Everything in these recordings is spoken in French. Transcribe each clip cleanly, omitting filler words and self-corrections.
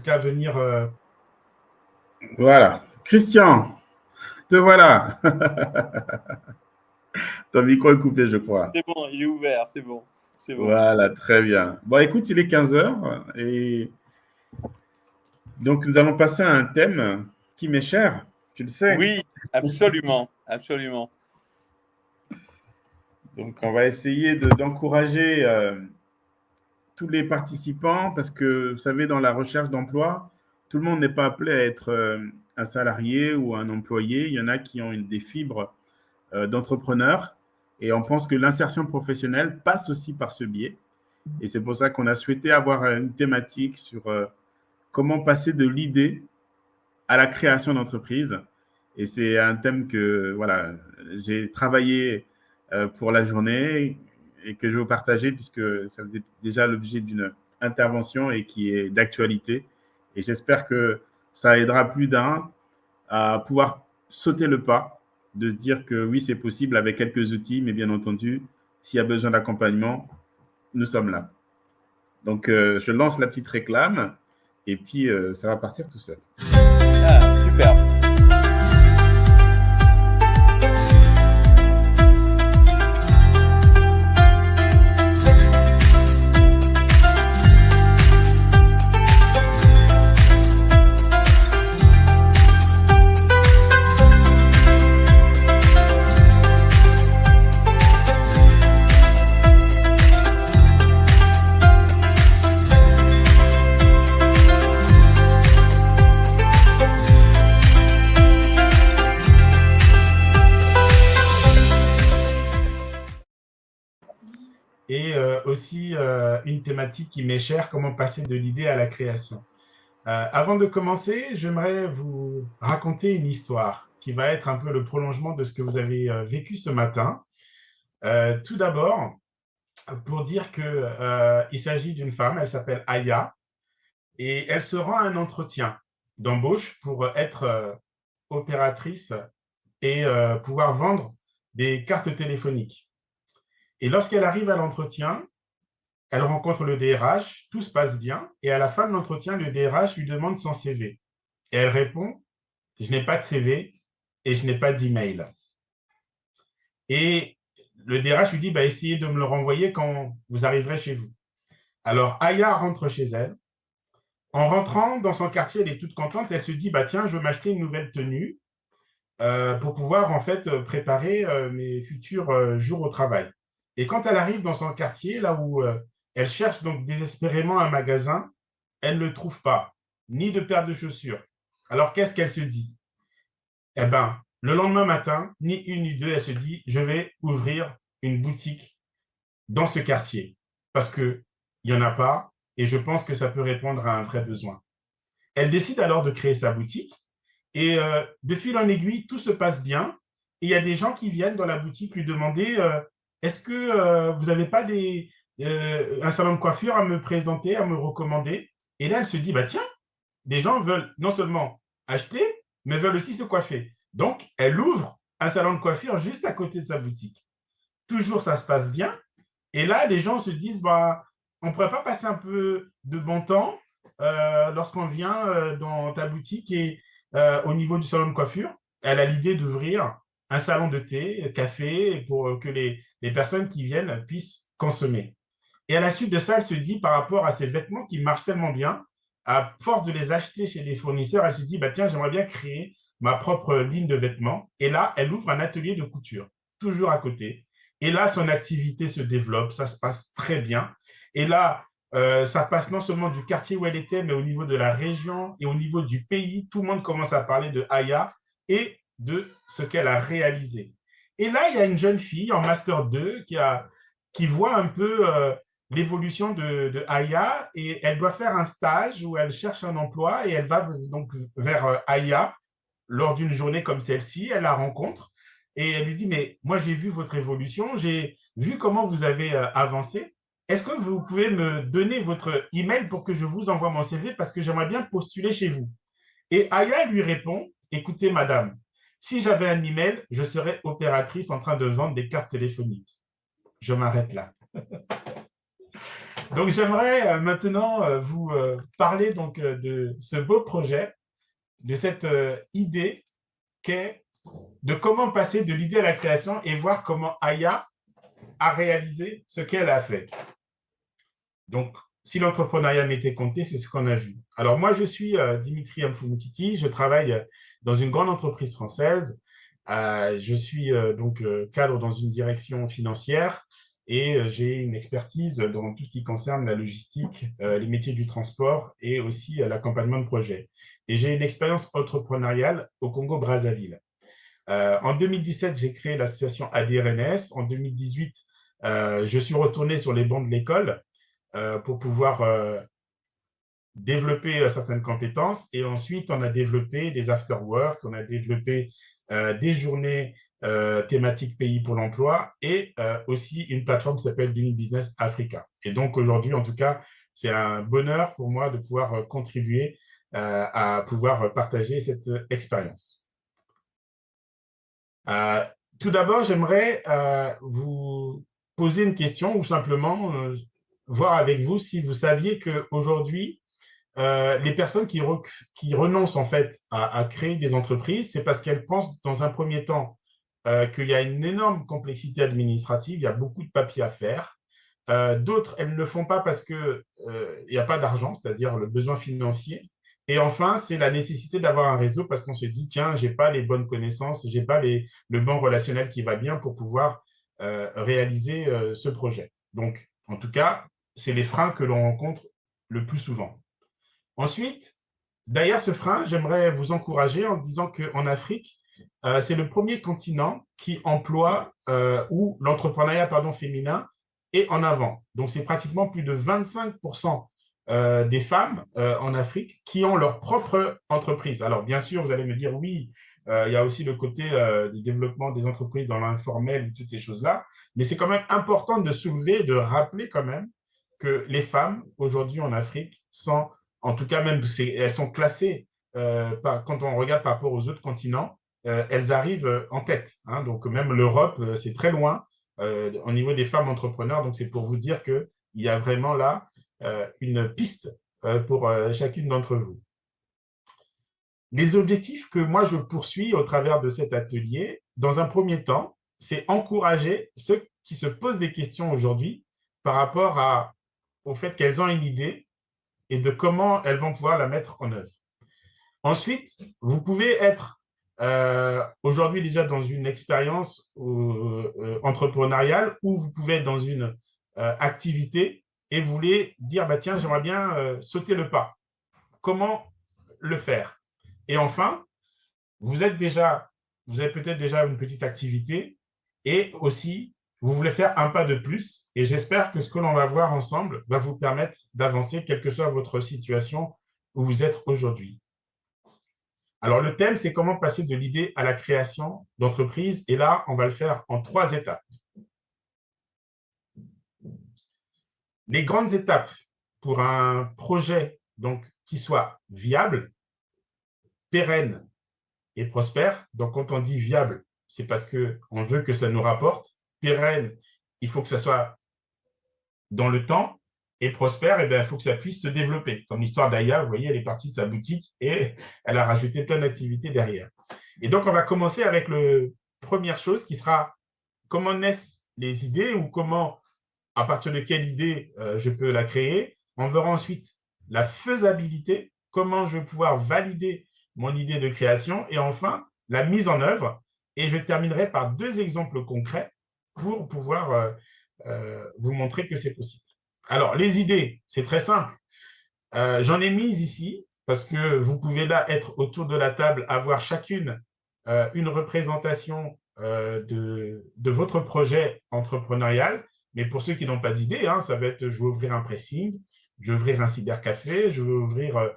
tout cas venir. Voilà. Christian, te voilà. Ton micro est coupé, je crois. C'est bon, il est ouvert, c'est bon. Voilà, très bien. Bon, écoute, il est 15 heures et donc nous allons passer à un thème qui m'est cher, tu le sais. Oui, absolument, absolument. Donc, on va essayer d'encourager tous les participants parce que, vous savez, dans la recherche d'emploi, tout le monde n'est pas appelé à être un salarié ou un employé. Il y en a qui ont des fibres d'entrepreneurs et on pense que l'insertion professionnelle passe aussi par ce biais. Et c'est pour ça qu'on a souhaité avoir une thématique sur comment passer de l'idée à la création d'entreprise. Et c'est un thème que voilà, j'ai travaillé pour la journée et que je veux partager puisque ça faisait déjà l'objet d'une intervention et qui est d'actualité. Et j'espère que ça aidera plus d'un à pouvoir sauter le pas, de se dire que oui, c'est possible avec quelques outils, mais bien entendu, s'il y a besoin d'accompagnement, nous sommes là. Donc, je lance la petite réclame et puis ça va partir tout seul. Ah, super. Et aussi une thématique qui m'est chère, comment passer de l'idée à la création. Avant de commencer, j'aimerais vous raconter une histoire qui va être un peu le prolongement de ce que vous avez vécu ce matin. Tout d'abord, pour dire qu'il s'agit d'une femme, elle s'appelle Aya, et elle se rend à un entretien d'embauche pour être opératrice et pouvoir vendre des cartes téléphoniques. Et lorsqu'elle arrive à l'entretien, elle rencontre le DRH, tout se passe bien, et à la fin de l'entretien, le DRH lui demande son CV. Et elle répond, je n'ai pas de CV et je n'ai pas d'email. Et le DRH lui dit, bah, essayez de me le renvoyer quand vous arriverez chez vous. Alors, Aya rentre chez elle. En rentrant dans son quartier, elle est toute contente. Elle se dit, bah, tiens, je veux m'acheter une nouvelle tenue pour pouvoir en fait préparer mes futurs jours au travail. Et quand elle arrive dans son quartier, là où elle cherche donc désespérément un magasin, elle ne le trouve pas, ni de paire de chaussures. Alors qu'est-ce qu'elle se dit? Eh bien, le lendemain matin, ni une ni deux, elle se dit, je vais ouvrir une boutique dans ce quartier parce qu'il n'y en a pas et je pense que ça peut répondre à un vrai besoin. Elle décide alors de créer sa boutique et de fil en aiguille, tout se passe bien. Et il y a des gens qui viennent dans la boutique lui demander est-ce que vous n'avez pas un salon de coiffure à me présenter, à me recommander? Et là, elle se dit bah, tiens, des gens veulent non seulement acheter, mais veulent aussi se coiffer. Donc, elle ouvre un salon de coiffure juste à côté de sa boutique. Toujours, ça se passe bien. Et là, les gens se disent bah, on ne pourrait pas passer un peu de bon temps lorsqu'on vient dans ta boutique et au niveau du salon de coiffure, elle a l'idée d'ouvrir un salon de thé, café, pour que les personnes qui viennent puissent consommer. Et à la suite de ça, elle se dit par rapport à ces vêtements qui marchent tellement bien, à force de les acheter chez des fournisseurs, elle se dit, bah, tiens, j'aimerais bien créer ma propre ligne de vêtements. Et là, elle ouvre un atelier de couture, toujours à côté. Et là, son activité se développe, ça se passe très bien. Et là, ça passe non seulement du quartier où elle était, mais au niveau de la région et au niveau du pays. Tout le monde commence à parler de Aya et de ce qu'elle a réalisé. Et là, il y a une jeune fille en Master 2 qui voit un peu l'évolution de Aya et elle doit faire un stage où elle cherche un emploi et elle va donc vers Aya lors d'une journée comme celle-ci. Elle la rencontre et elle lui dit, mais moi, j'ai vu votre évolution, j'ai vu comment vous avez avancé. Est-ce que vous pouvez me donner votre email pour que je vous envoie mon CV parce que j'aimerais bien postuler chez vous? Et Aya lui répond, écoutez, madame, si j'avais un email, je serais opératrice en train de vendre des cartes téléphoniques. Je m'arrête là. Donc, j'aimerais maintenant vous parler donc, de ce beau projet, de cette idée qu'est de comment passer de l'idée à la création et voir comment Aya a réalisé ce qu'elle a fait. Donc, si l'entrepreneuriat m'était compté, c'est ce qu'on a vu. Alors, moi, je suis Dimitri Mfumutiti, je travaille dans une grande entreprise française. Je suis donc cadre dans une direction financière et j'ai une expertise dans tout ce qui concerne la logistique, les métiers du transport et aussi l'accompagnement de projets. Et j'ai une expérience entrepreneuriale au Congo-Brazzaville. En 2017, j'ai créé l'association ADRNS. En 2018, je suis retourné sur les bancs de l'école pour pouvoir développer certaines compétences. Et ensuite, on a développé des after-work, on a développé des journées thématiques pays pour l'emploi et aussi une plateforme qui s'appelle Doing Business Africa. Et donc, aujourd'hui, en tout cas, c'est un bonheur pour moi de pouvoir contribuer à pouvoir partager cette expérience. Tout d'abord, j'aimerais vous poser une question ou simplement voir avec vous si vous saviez qu'aujourd'hui, les personnes qui renoncent en fait à créer des entreprises, c'est parce qu'elles pensent dans un premier temps qu'il y a une énorme complexité administrative, il y a beaucoup de papiers à faire. D'autres, elles ne le font pas parce qu'il n'y a pas d'argent, c'est-à-dire le besoin financier. Et enfin, c'est la nécessité d'avoir un réseau parce qu'on se dit, tiens, je n'ai pas les bonnes connaissances, je n'ai pas le bon relationnel qui va bien pour pouvoir réaliser ce projet. Donc, en tout cas, c'est les freins que l'on rencontre le plus souvent. Ensuite, derrière ce frein, j'aimerais vous encourager en disant qu'en Afrique, c'est le premier continent qui emploie où l'entrepreneuriat féminin est en avant. Donc, c'est pratiquement plus de 25% des femmes en Afrique qui ont leur propre entreprise. Alors, bien sûr, vous allez me dire, oui, il y a aussi le côté du développement des entreprises dans l'informel, toutes ces choses-là, mais c'est quand même important de soulever, de rappeler quand même que les femmes, aujourd'hui en Afrique, sont, en tout cas même, elles sont classées, quand on regarde par rapport aux autres continents, elles arrivent en tête. Hein. Donc, même l'Europe, c'est très loin au niveau des femmes entrepreneurs. Donc, c'est pour vous dire qu'il y a vraiment là une piste pour chacune d'entre vous. Les objectifs que moi, je poursuis au travers de cet atelier, dans un premier temps, c'est encourager ceux qui se posent des questions aujourd'hui par rapport au fait qu'elles ont une idée et de comment elles vont pouvoir la mettre en œuvre. Ensuite, vous pouvez être aujourd'hui déjà dans une expérience entrepreneuriale ou vous pouvez être dans une activité et vous voulez dire, bah, tiens, j'aimerais bien sauter le pas. Comment le faire? Et enfin, vous avez peut-être déjà une petite activité et aussi, vous voulez faire un pas de plus. Et j'espère que ce que l'on va voir ensemble va vous permettre d'avancer, quelle que soit votre situation où vous êtes aujourd'hui. Alors, le thème, c'est comment passer de l'idée à la création d'entreprise. Et là, on va le faire en 3 étapes. Les grandes étapes pour un projet donc, qui soit viable, pérenne et prospère. Donc, quand on dit viable, c'est parce qu'on veut que ça nous rapporte. Pérenne, il faut que ça soit dans le temps. Et prospère, eh bien, il faut que ça puisse se développer. Comme l'histoire d'Aya, vous voyez, elle est partie de sa boutique et elle a rajouté plein d'activités derrière. Et donc, on va commencer avec la première chose qui sera comment naissent les idées ou comment, à partir de quelle idée je peux la créer. On verra ensuite la faisabilité, comment je vais pouvoir valider mon idée de création et enfin, la mise en œuvre. Et je terminerai par 2 exemples concrets pour pouvoir vous montrer que c'est possible. Alors, les idées, c'est très simple. J'en ai mis ici parce que vous pouvez là être autour de la table, avoir chacune une représentation de votre projet entrepreneurial. Mais pour ceux qui n'ont pas d'idée, hein, ça va être je veux ouvrir un pressing, je veux ouvrir un cybercafé, je veux ouvrir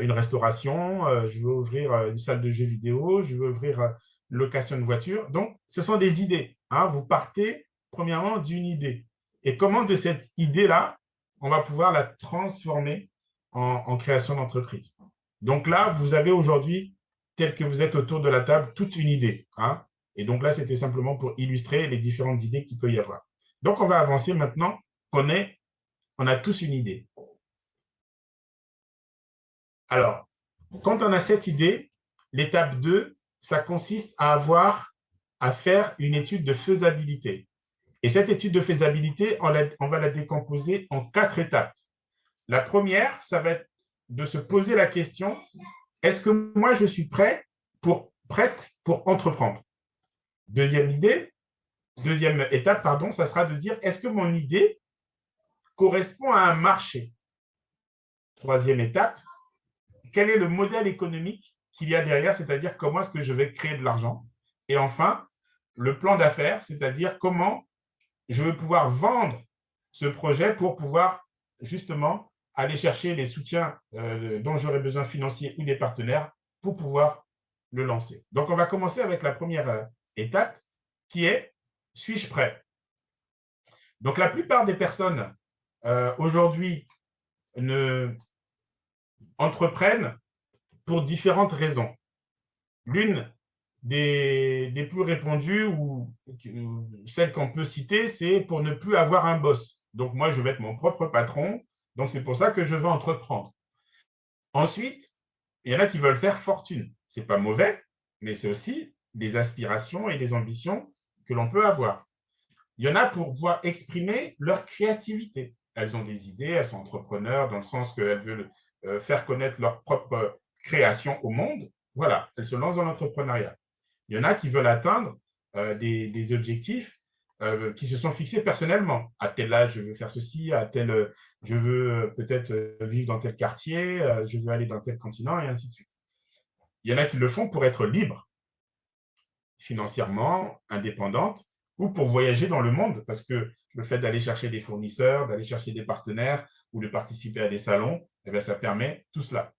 une restauration, je veux ouvrir une salle de jeux vidéo, je veux ouvrir une location de voiture. Donc, ce sont des idées. Hein. Vous partez premièrement d'une idée. Et comment de cette idée-là, on va pouvoir la transformer en création d'entreprise. Donc là, vous avez aujourd'hui, tel que vous êtes autour de la table, toute une idée. Hein. Et donc là, c'était simplement pour illustrer les différentes idées qu'il peut y avoir. Donc, on va avancer maintenant qu'on ait on a tous une idée. Alors, quand on a cette idée, l'étape 2, ça consiste à faire une étude de faisabilité. Et cette étude de faisabilité, on va la décomposer en 4 étapes. La première, ça va être de se poser la question, est-ce que moi, je suis prête pour entreprendre? Deuxième étape, ça sera de dire, est-ce que mon idée correspond à un marché? Troisième étape, quel est le modèle économique qu'il y a derrière, c'est-à-dire comment est-ce que je vais créer de l'argent? Et enfin, le plan d'affaires, c'est-à-dire comment je vais pouvoir vendre ce projet pour pouvoir justement aller chercher les soutiens dont j'aurai besoin financiers ou des partenaires pour pouvoir le lancer. Donc, on va commencer avec la première étape qui est « Suis-je prêt ?» Donc, la plupart des personnes aujourd'hui entreprennent pour différentes raisons. L'une des plus répandues ou celle qu'on peut citer, c'est pour ne plus avoir un boss. Donc, moi, je vais être mon propre patron. Donc, c'est pour ça que je veux entreprendre. Ensuite, il y en a qui veulent faire fortune. Ce n'est pas mauvais, mais c'est aussi des aspirations et des ambitions que l'on peut avoir. Il y en a pour pouvoir exprimer leur créativité. Elles ont des idées, elles sont entrepreneurs dans le sens qu'elles veulent faire connaître leur propre création au monde. Voilà, elles se lancent dans l'entrepreneuriat. Il y en a qui veulent atteindre des objectifs qui se sont fixés personnellement. À tel âge, je veux faire ceci, je veux peut-être vivre dans tel quartier, je veux aller dans tel continent, et ainsi de suite. Il y en a qui le font pour être libres, financièrement, indépendantes, ou pour voyager dans le monde, parce que le fait d'aller chercher des fournisseurs, d'aller chercher des partenaires, ou de participer à des salons, eh bien, ça permet tout cela.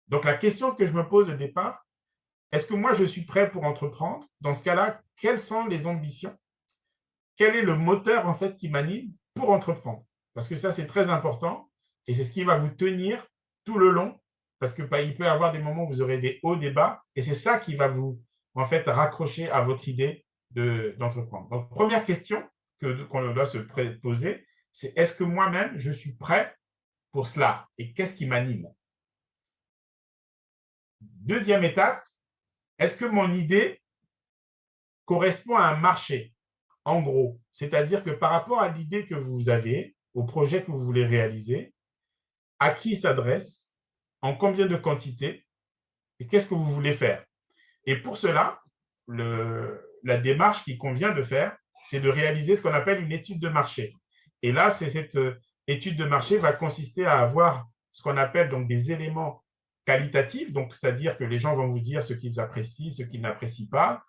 Donc, la question que je me pose au départ, est-ce que moi, je suis prêt pour entreprendre? Dans ce cas-là, quelles sont les ambitions? Quel est le moteur, en fait, qui m'anime pour entreprendre? Parce que ça, c'est très important et c'est ce qui va vous tenir tout le long parce qu'il peut y avoir des moments où vous aurez des hauts, des bas et c'est ça qui va vous, en fait, raccrocher à votre idée d'entreprendre. Donc, première question qu'on doit se poser, c'est est-ce que moi-même, je suis prêt pour cela? Et qu'est-ce qui m'anime? Deuxième étape, est-ce que mon idée correspond à un marché? En gros, c'est-à-dire que par rapport à l'idée que vous avez, au projet que vous voulez réaliser, à qui il s'adresse, en combien de quantité et qu'est-ce que vous voulez faire? Et pour cela, la démarche qu'il convient de faire, c'est de réaliser ce qu'on appelle une étude de marché. Et là, cette étude de marché va consister à avoir ce qu'on appelle donc des éléments qualitatifs, donc c'est-à-dire que les gens vont vous dire ce qu'ils apprécient, ce qu'ils n'apprécient pas.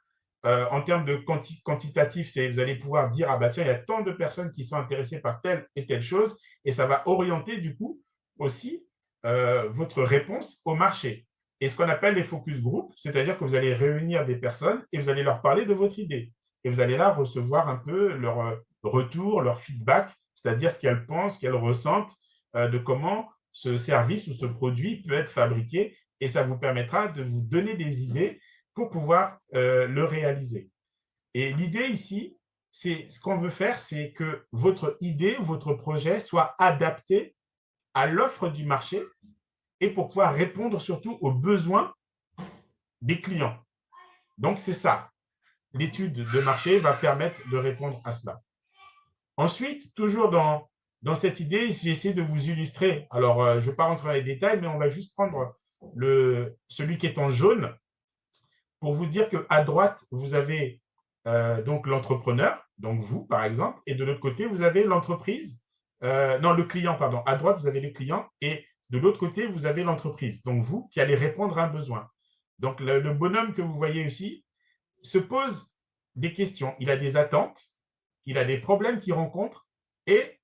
En termes de quantitatif, vous allez pouvoir dire, ah bah tiens, il y a tant de personnes qui sont intéressées par telle et telle chose, et ça va orienter du coup aussi votre réponse au marché. Et ce qu'on appelle les focus group, c'est-à-dire que vous allez réunir des personnes et vous allez leur parler de votre idée. Et vous allez là recevoir un peu leur retour, leur feedback, c'est-à-dire ce qu'elles pensent, ce qu'elles ressentent de comment ce service ou ce produit peut être fabriqué. Et ça vous permettra de vous donner des idées pour pouvoir le réaliser. Et l'idée ici, c'est ce qu'on veut faire, c'est que votre idée ou votre projet soit adapté à l'offre du marché et pour pouvoir répondre surtout aux besoins des clients. Donc, c'est ça. L'étude de marché va permettre de répondre à cela. Ensuite, toujours dans cette idée, j'ai essayé de vous illustrer. Alors, je ne vais pas rentrer dans les détails, mais on va juste prendre celui qui est en jaune pour vous dire qu'à droite, vous avez donc l'entrepreneur, donc vous, par exemple, et de l'autre côté, vous avez l'entreprise, le client, pardon. À droite, vous avez le client et de l'autre côté, vous avez l'entreprise, donc vous qui allez répondre à un besoin. Donc, le bonhomme que vous voyez ici se pose des questions. Il a des attentes, il a des problèmes qu'il rencontre et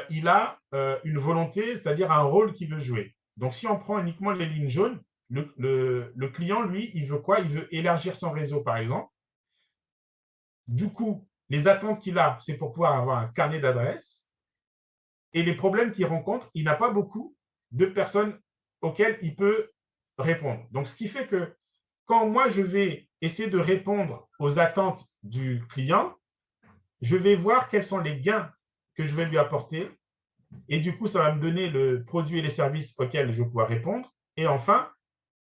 il a une volonté, c'est-à-dire un rôle qu'il veut jouer. Donc, si on prend uniquement les lignes jaunes, le client, lui, il veut quoi? Il veut élargir son réseau, par exemple. Du coup, les attentes qu'il a, c'est pour pouvoir avoir un carnet d'adresses. Et les problèmes qu'il rencontre, il n'a pas beaucoup de personnes auxquelles il peut répondre. Donc, ce qui fait que quand moi, je vais essayer de répondre aux attentes du client, je vais voir quels sont les gains que je vais lui apporter Et du coup, ça va me donner le produit et les services auxquels je vais pouvoir répondre. Et enfin,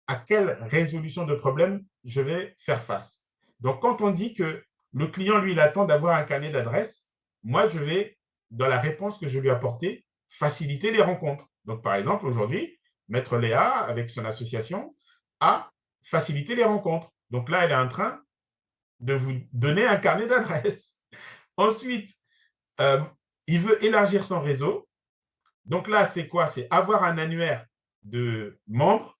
à quelle résolution de problème je vais faire face. Donc, quand on dit que le client, lui, il attend d'avoir un carnet d'adresses, moi, je vais, dans la réponse que je lui apporter, faciliter les rencontres. Donc, par exemple, aujourd'hui, Maître Léa, avec son association, a facilité les rencontres. Donc là, elle est en train de vous donner un carnet d'adresses. Ensuite, euh, il veut élargir son réseau. Donc là, c'est quoi? C'est avoir un annuaire de membres.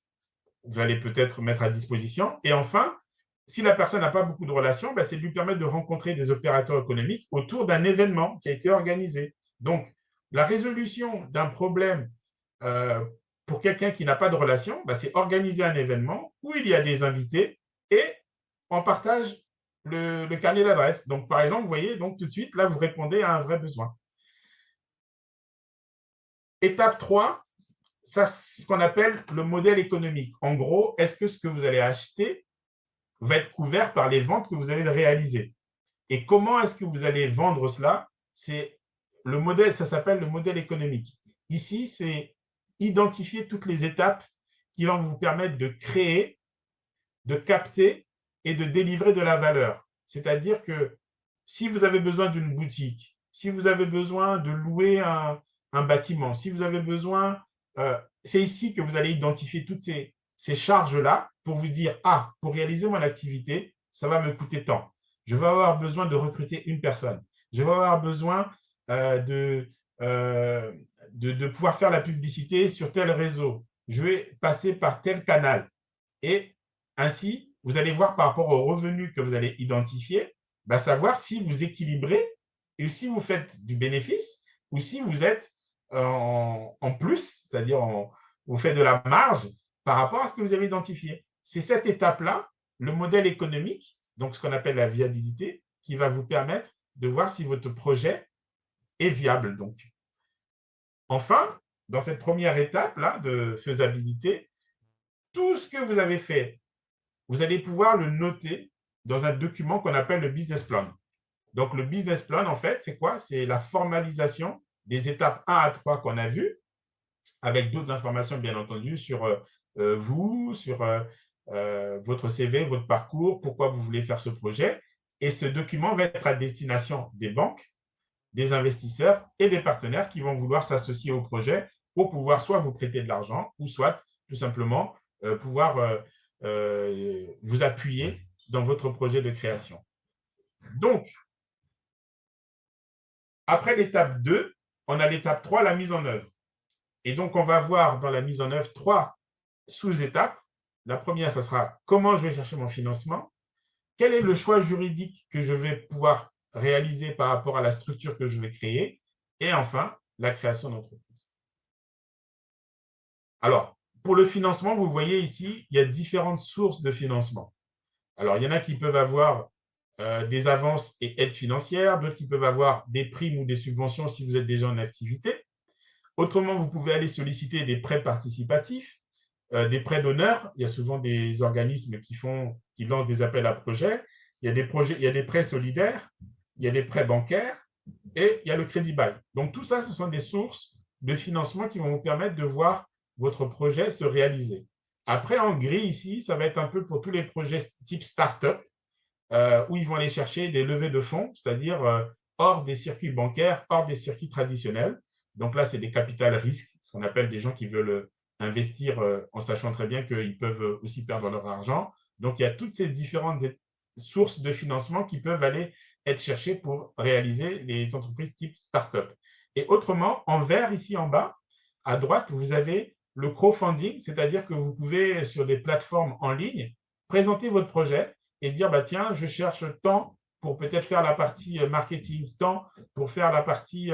Vous allez peut-être mettre à disposition. Et enfin, si la personne n'a pas beaucoup de relations, ben, c'est de lui permettre de rencontrer des opérateurs économiques autour d'un événement qui a été organisé. Donc, la résolution d'un problème euh, pour quelqu'un qui n'a pas de relation, ben, c'est organiser un événement où il y a des invités et on partage le carnet d'adresses. Donc, par exemple, vous voyez, donc tout de suite, là, vous répondez à un vrai besoin. Étape 3, ça, c'est ce qu'on appelle le modèle économique. En gros, est-ce que ce que vous allez acheter va être couvert par les ventes que vous allez réaliser? Et comment est-ce que vous allez vendre cela? C'est le modèle, ça s'appelle le modèle économique. Ici, c'est identifier toutes les étapes qui vont vous permettre de créer, de capter et de délivrer de la valeur. C'est-à-dire que si vous avez besoin d'une boutique, si vous avez besoin de louer un bâtiment, si vous avez besoin, c'est ici que vous allez identifier toutes ces charges-là pour vous dire, ah, pour réaliser mon activité, ça va me coûter tant. Je vais avoir besoin de recruter une personne. Je vais avoir besoin euh, de, euh, de pouvoir faire la publicité sur tel réseau. Je vais passer par tel canal. Et ainsi, vous allez voir par rapport aux revenus que vous allez identifier, bah, savoir si vous équilibrez et si vous faites du bénéfice ou si vous êtes en plus, c'est-à-dire vous faites de la marge par rapport à ce que vous avez identifié. C'est cette étape-là, le modèle économique, donc ce qu'on appelle la viabilité, qui va vous permettre de voir si votre projet est viable. Donc, enfin, dans cette première étape-là de faisabilité, tout ce que vous avez fait, vous allez pouvoir le noter dans un document qu'on appelle le business plan. Donc, le business plan, en fait, c'est quoi? C'est la formalisation des étapes 1 à 3 qu'on a vues, avec d'autres informations, bien entendu, sur vous, sur votre CV, votre parcours, pourquoi vous voulez faire ce projet. Et ce document va être à destination des banques, des investisseurs et des partenaires qui vont vouloir s'associer au projet pour pouvoir soit vous prêter de l'argent ou soit tout simplement pouvoir vous appuyer dans votre projet de création. Donc, après l'étape 2, on a l'étape 3, la mise en œuvre. Et donc, on va voir dans la mise en œuvre 3 sous-étapes. La première, ça sera comment je vais chercher mon financement, quel est le choix juridique que je vais pouvoir réaliser par rapport à la structure que je vais créer, et enfin, la création d'entreprise. Alors, pour le financement, vous voyez ici, il y a différentes sources de financement. Alors, il y en a qui peuvent avoir des avances et aides financières, d'autres qui peuvent avoir des primes ou des subventions si vous êtes déjà en activité. Autrement, vous pouvez aller solliciter des prêts participatifs, des prêts d'honneur. Il y a souvent des organismes qui lancent des appels à projets. Il y a des prêts solidaires, il y a des prêts bancaires et il y a le crédit bail. Donc, tout ça, ce sont des sources de financement qui vont vous permettre de voir votre projet se réaliser. Après, en gris, ici, ça va être un peu pour tous les projets type start-up, où ils vont aller chercher des levées de fonds, c'est-à-dire hors des circuits bancaires, hors des circuits traditionnels. Donc là, c'est des capital risques, ce qu'on appelle des gens qui veulent investir en sachant très bien qu'ils peuvent aussi perdre leur argent. Donc, il y a toutes ces différentes sources de financement qui peuvent aller être cherchées pour réaliser les entreprises type start-up. Et autrement, en vert, ici en bas, à droite, vous avez le crowdfunding, c'est-à-dire que vous pouvez, sur des plateformes en ligne, présenter votre projet et dire, bah, tiens, je cherche tant pour peut-être faire la partie marketing, tant pour faire la partie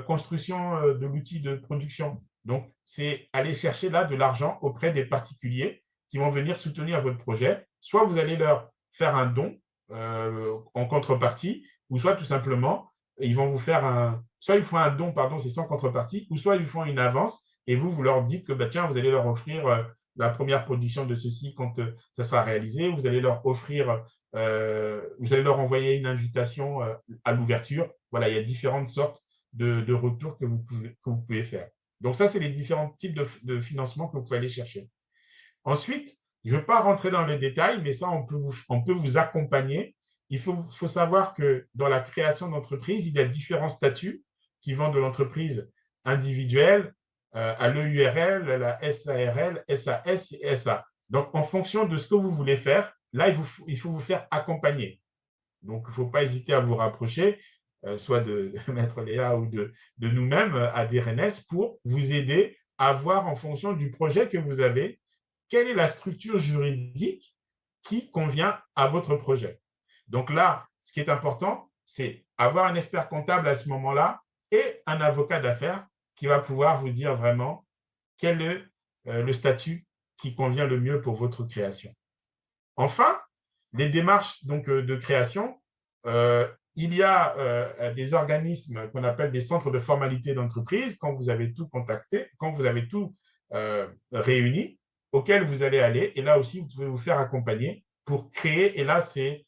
construction de l'outil de production. Donc, c'est aller chercher là de l'argent auprès des particuliers qui vont venir soutenir votre projet. Soit vous allez leur faire un don en contrepartie, ou soit tout simplement, ils vont vous faire soit ils font un don, pardon, c'est sans contrepartie, ou soit ils font une avance et vous leur dites que, bah, tiens, vous allez leur offrir la première production de ceci quand ça sera réalisé, vous allez leur offrir, vous allez leur envoyer une invitation à l'ouverture. Voilà, il y a différentes sortes de retour que vous pouvez faire. Donc ça, c'est les différents types de financement que vous pouvez aller chercher. Ensuite, je ne vais pas rentrer dans les détails, mais ça, on peut vous accompagner. Il faut savoir que dans la création d'entreprise, il y a différents statuts qui vont de l'entreprise individuelle à l'EURL, à la SARL, SAS et SA. Donc, en fonction de ce que vous voulez faire, là, il faut vous faire accompagner. Donc, il ne faut pas hésiter à vous rapprocher, soit de Maître Léa ou de nous-mêmes à DRNS pour vous aider à voir en fonction du projet que vous avez, quelle est la structure juridique qui convient à votre projet. Donc là, ce qui est important, c'est avoir un expert comptable à ce moment-là et un avocat d'affaires qui va pouvoir vous dire vraiment quel est le statut qui convient le mieux pour votre création. Enfin, les démarches donc, de création, il y a des organismes qu'on appelle des centres de formalité d'entreprise quand vous avez tout contacté, quand vous avez tout réuni, auxquels vous allez aller. Et là aussi, vous pouvez vous faire accompagner pour créer. Et là, c'est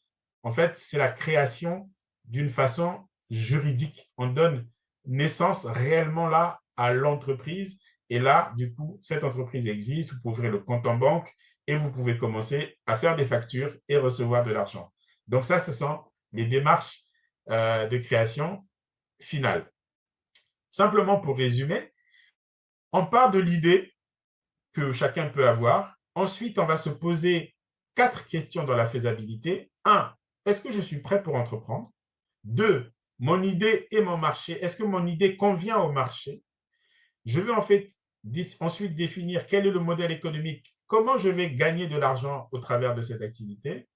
la création d'une façon juridique. On donne naissance réellement là à l'entreprise. Et là, du coup, cette entreprise existe. Vous pouvez ouvrir le compte en banque et vous pouvez commencer à faire des factures et recevoir de l'argent. Donc ça, ce sont les démarches de création finale. Simplement pour résumer, on part de l'idée que chacun peut avoir. Ensuite, on va se poser 4 questions dans la faisabilité. 1, est-ce que je suis prêt pour entreprendre? 2, mon idée et mon marché. Est-ce que mon idée convient au marché? Je vais ensuite définir quel est le modèle économique, comment je vais gagner de l'argent au travers de cette activité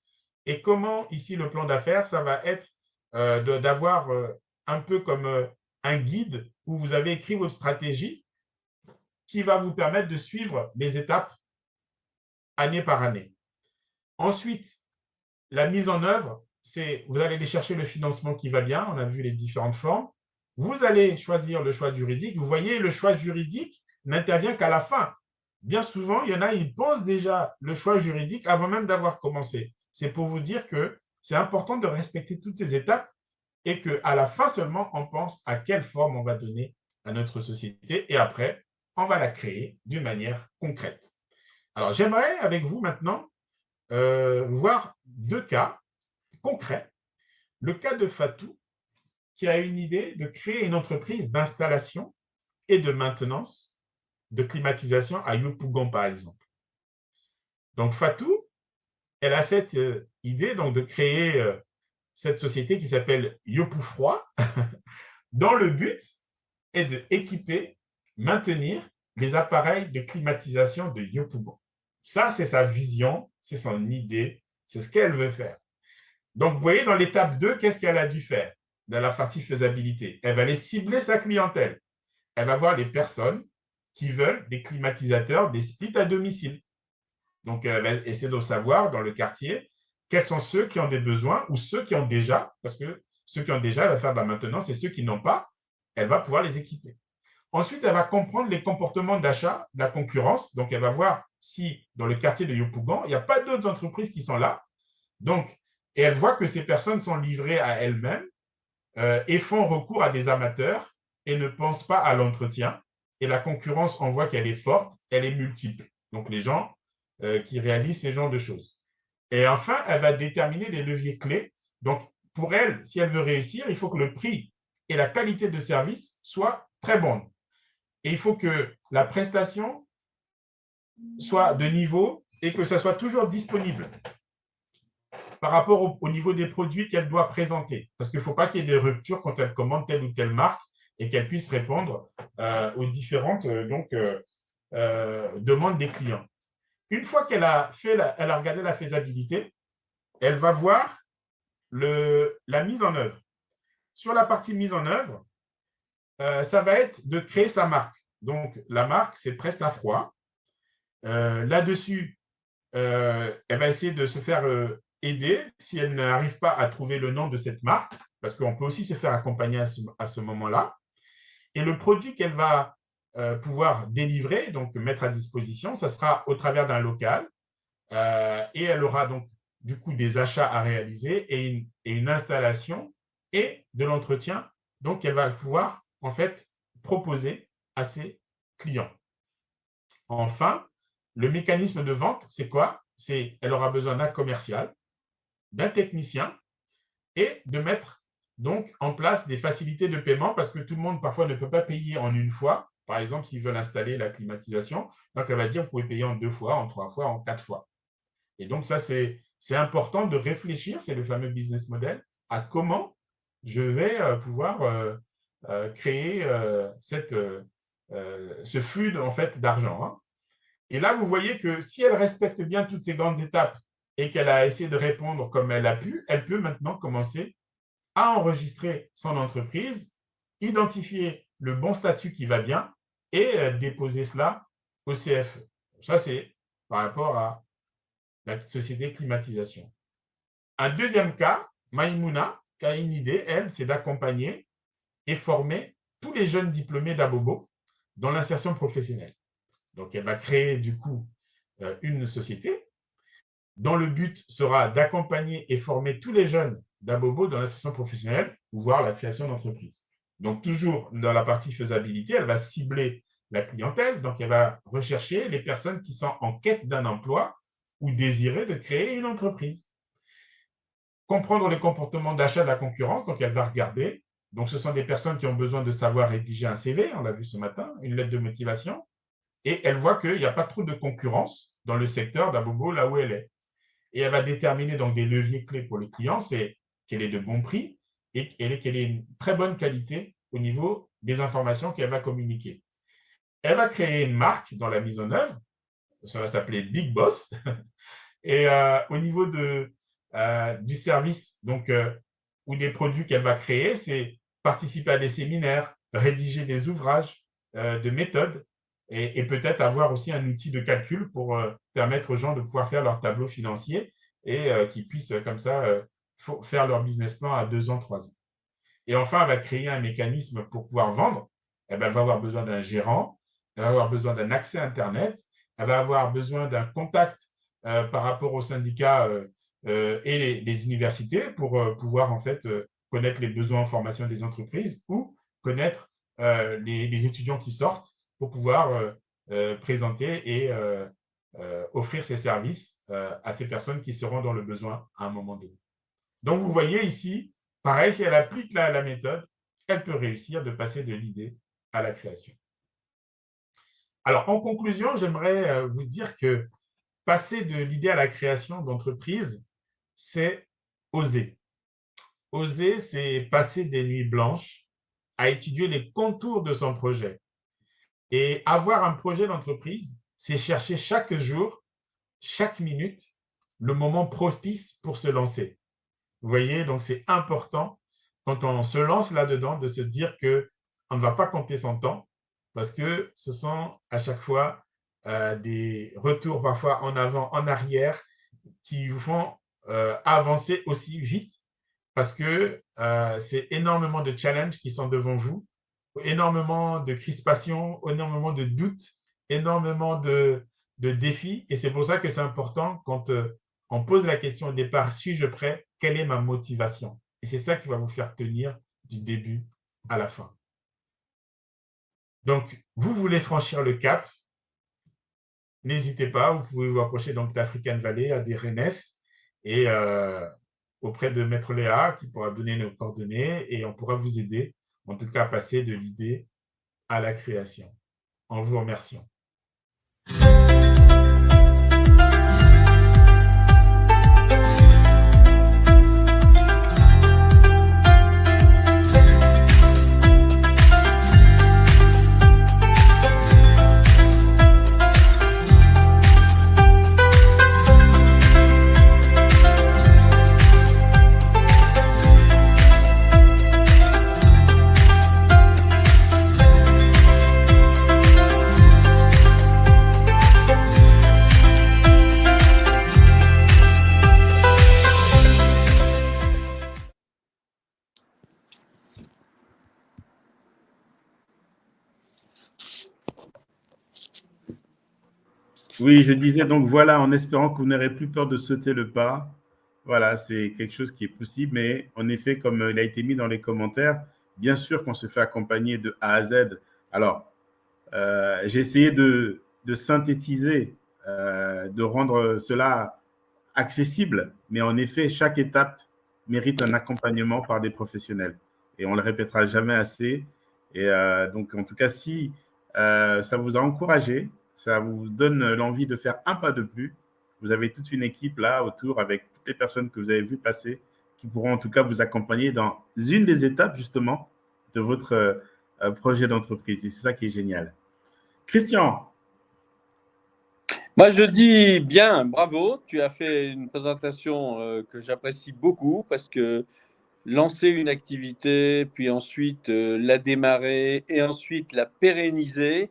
et comment, ici, le plan d'affaires, ça va être d'avoir un peu comme un guide où vous avez écrit votre stratégie qui va vous permettre de suivre les étapes année par année. Ensuite, la mise en œuvre, c'est vous allez aller chercher le financement qui va bien, on a vu les différentes formes. Vous allez choisir le choix juridique. Vous voyez, le choix juridique n'intervient qu'à la fin. Bien souvent, il y en a, ils pensent déjà le choix juridique avant même d'avoir commencé. C'est pour vous dire que c'est important de respecter toutes ces étapes et qu'à la fin seulement, on pense à quelle forme on va donner à notre société et après, on va la créer d'une manière concrète. Alors, j'aimerais avec vous maintenant voir 2 cas concrets. Le cas de Fatou, qui a une idée de créer une entreprise d'installation et de maintenance de climatisation à Yopougon, par exemple. Donc, Fatou, elle a cette idée donc, de créer cette société qui s'appelle Yopoufroid, dont le but est d'équiper, maintenir les appareils de climatisation de Yopougon. Ça, c'est sa vision, c'est son idée, c'est ce qu'elle veut faire. Donc, vous voyez, dans l'étape 2, qu'est-ce qu'elle a dû faire dans la partie faisabilité? Elle va aller cibler sa clientèle. Elle va voir les personnes qui veulent des climatisateurs, des splits à domicile. Donc, elle va essayer de savoir dans le quartier quels sont ceux qui ont des besoins ou ceux qui ont déjà, parce que ceux qui ont déjà, elle va faire de la maintenance et ceux qui n'ont pas, elle va pouvoir les équiper. Ensuite, elle va comprendre les comportements d'achat de la concurrence. Donc, elle va voir si dans le quartier de Yopougon, il n'y a pas d'autres entreprises qui sont là. Donc, et elle voit que ces personnes sont livrées à elles-mêmes et font recours à des amateurs et ne pensent pas à l'entretien. Et la concurrence, on voit qu'elle est forte, elle est multiple. Donc, les gens qui réalisent ces genres de choses. Et enfin, elle va déterminer les leviers clés. Donc, pour elle, si elle veut réussir, il faut que le prix et la qualité de service soient très bonnes. Et il faut que la prestation soit de niveau et que ça soit toujours disponible par rapport au niveau des produits qu'elle doit présenter. Parce qu'il ne faut pas qu'il y ait des ruptures quand elle commande telle ou telle marque et qu'elle puisse répondre aux différentes demandes des clients. Une fois qu'elle a regardé la faisabilité, elle va voir la mise en œuvre. Sur la partie mise en œuvre, ça va être de créer sa marque. Donc, la marque, c'est Prestafroid. Là-dessus, elle va essayer de se faire aider si elle n'arrive pas à trouver le nom de cette marque, parce qu'on peut aussi se faire accompagner à ce moment-là. Et le produit qu'elle va pouvoir délivrer, donc mettre à disposition, ça sera au travers d'un local et elle aura donc du coup des achats à réaliser et une installation et de l'entretien donc elle va pouvoir en fait, proposer à ses clients. Enfin, le mécanisme de vente, c'est quoi? Elle aura besoin d'un commercial, d'un technicien et de mettre donc en place des facilités de paiement parce que tout le monde parfois ne peut pas payer en une fois. Par exemple, s'ils veulent installer la climatisation, donc elle va dire vous pouvez payer en 2 fois, en 3 fois, en 4 fois. Et donc ça, c'est important de réfléchir, c'est le fameux business model, à comment je vais pouvoir créer ce flux en fait, d'argent. Hein. Et là, vous voyez que si elle respecte bien toutes ces grandes étapes et qu'elle a essayé de répondre comme elle a pu, elle peut maintenant commencer à enregistrer son entreprise, identifier le bon statut qui va bien et déposer cela au CFE. Ça, c'est par rapport à la société climatisation. Un deuxième cas, Maïmouna, qui a une idée, elle, c'est d'accompagner et former tous les jeunes diplômés d'Abobo dans l'insertion professionnelle. Donc, elle va créer du coup une société dont le but sera d'accompagner et former tous les jeunes d'Abobo dans l'insertion professionnelle ou voir la création d'entreprise. Donc, toujours dans la partie faisabilité, elle va cibler la clientèle. Donc, elle va rechercher les personnes qui sont en quête d'un emploi ou désirer de créer une entreprise. Comprendre les comportements d'achat de la concurrence, donc elle va regarder. Donc, ce sont des personnes qui ont besoin de savoir rédiger un CV, on l'a vu ce matin, une lettre de motivation, et elle voit qu'il n'y a pas trop de concurrence dans le secteur d'Abobo, là où elle est. Et elle va déterminer donc des leviers clés pour le client, c'est qu'elle ait de bons prix et qu'elle ait une très bonne qualité au niveau des informations qu'elle va communiquer. Elle va créer une marque dans la mise en œuvre, ça va s'appeler Big Boss, et au niveau du service donc, ou des produits qu'elle va créer, c'est participer à des séminaires, rédiger des ouvrages de méthode et peut-être avoir aussi un outil de calcul pour permettre aux gens de pouvoir faire leur tableau financier et qu'ils puissent comme ça faire leur business plan à 2 ans, 3 ans. Et enfin, elle va créer un mécanisme pour pouvoir vendre. Elle va avoir besoin d'un gérant, elle va avoir besoin d'un accès Internet, elle va avoir besoin d'un contact par rapport aux syndicats et les universités pour pouvoir en fait connaître les besoins en formation des entreprises ou connaître les étudiants qui sortent pour pouvoir présenter et offrir ces services à ces personnes qui seront dans le besoin à un moment donné. Donc, vous voyez ici, pareil, si elle applique la méthode, elle peut réussir de passer de l'idée à la création. Alors, en conclusion, j'aimerais vous dire que passer de l'idée à la création d'entreprise, c'est oser. Oser, c'est passer des nuits blanches à étudier les contours de son projet. Et avoir un projet d'entreprise, c'est chercher chaque jour, chaque minute, le moment propice pour se lancer. Vous voyez, donc c'est important quand on se lance là-dedans de se dire qu'on ne va pas compter son temps parce que ce sont à chaque fois des retours parfois en avant, en arrière qui vous font avancer aussi vite parce que c'est énormément de challenges qui sont devant vous, énormément de crispations, énormément de doutes, énormément de défis. Et c'est pour ça que c'est important quand on pose la question au départ, suis-je prêt? Quelle est ma motivation? Et c'est ça qui va vous faire tenir du début à la fin. Donc, vous voulez franchir le cap, n'hésitez pas, vous pouvez vous approcher donc d'African Valley, à des Rennes, et auprès de Maître Léa, qui pourra donner nos coordonnées, et on pourra vous aider, en tout cas, à passer de l'idée à la création. En vous remerciant. Oui, je disais donc voilà, en espérant que vous n'aurez plus peur de sauter le pas. Voilà, c'est quelque chose qui est possible, mais en effet, comme il a été mis dans les commentaires, bien sûr qu'on se fait accompagner de A à Z. Alors, j'ai essayé de synthétiser, de rendre cela accessible, mais en effet, chaque étape mérite un accompagnement par des professionnels. Et on ne le répétera jamais assez. Et donc, en tout cas, si ça vous a encouragé, ça vous donne l'envie de faire un pas de plus, vous avez toute une équipe là autour avec toutes les personnes que vous avez vues passer qui pourront en tout cas vous accompagner dans une des étapes justement de votre projet d'entreprise. Et c'est ça qui est génial. Christian. Moi, je dis bien, bravo. Tu as fait une présentation que j'apprécie beaucoup parce que lancer une activité, puis ensuite la démarrer et ensuite la pérenniser,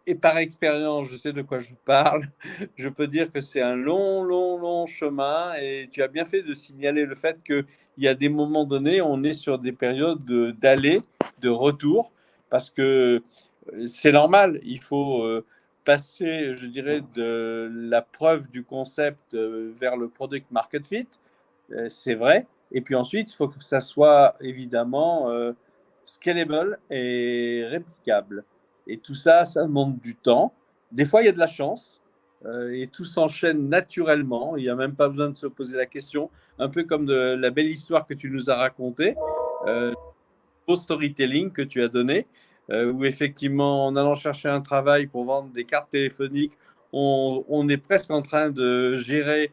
et par expérience, je sais de quoi je parle, je peux dire que c'est un long chemin et tu as bien fait de signaler le fait qu'il y a des moments donnés, on est sur des périodes d'aller, de retour, parce que c'est normal, il faut passer, je dirais, de la preuve du concept vers le product market fit, c'est vrai, et puis ensuite, il faut que ça soit évidemment scalable et réplicable. Et tout ça, ça demande du temps. Des fois, il y a de la chance et tout s'enchaîne naturellement. Il n'y a même pas besoin de se poser la question. Un peu comme de la belle histoire que tu nous as racontée, au storytelling que tu as donné, où effectivement, en allant chercher un travail pour vendre des cartes téléphoniques, on est presque en train de gérer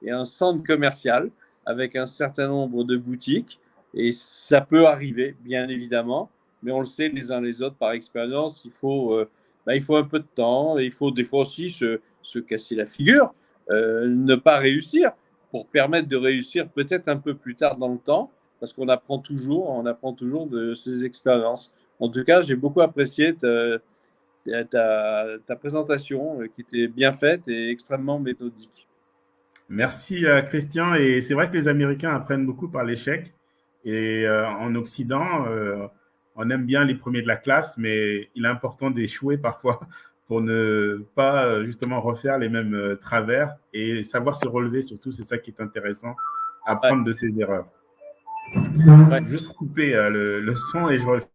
un centre commercial avec un certain nombre de boutiques. Et ça peut arriver, bien évidemment, mais on le sait les uns les autres par expérience, il faut un peu de temps et il faut des fois aussi se casser la figure, ne pas réussir pour permettre de réussir peut-être un peu plus tard dans le temps, parce qu'on apprend toujours de ces expériences. En tout cas, j'ai beaucoup apprécié ta présentation qui était bien faite et extrêmement méthodique. Merci Christian. Et c'est vrai que les Américains apprennent beaucoup par l'échec. Et en Occident, on aime bien les premiers de la classe, mais il est important d'échouer parfois pour ne pas justement refaire les mêmes travers et savoir se relever surtout. C'est ça qui est intéressant, apprendre de ses erreurs. Ouais. Juste couper le son et je refais.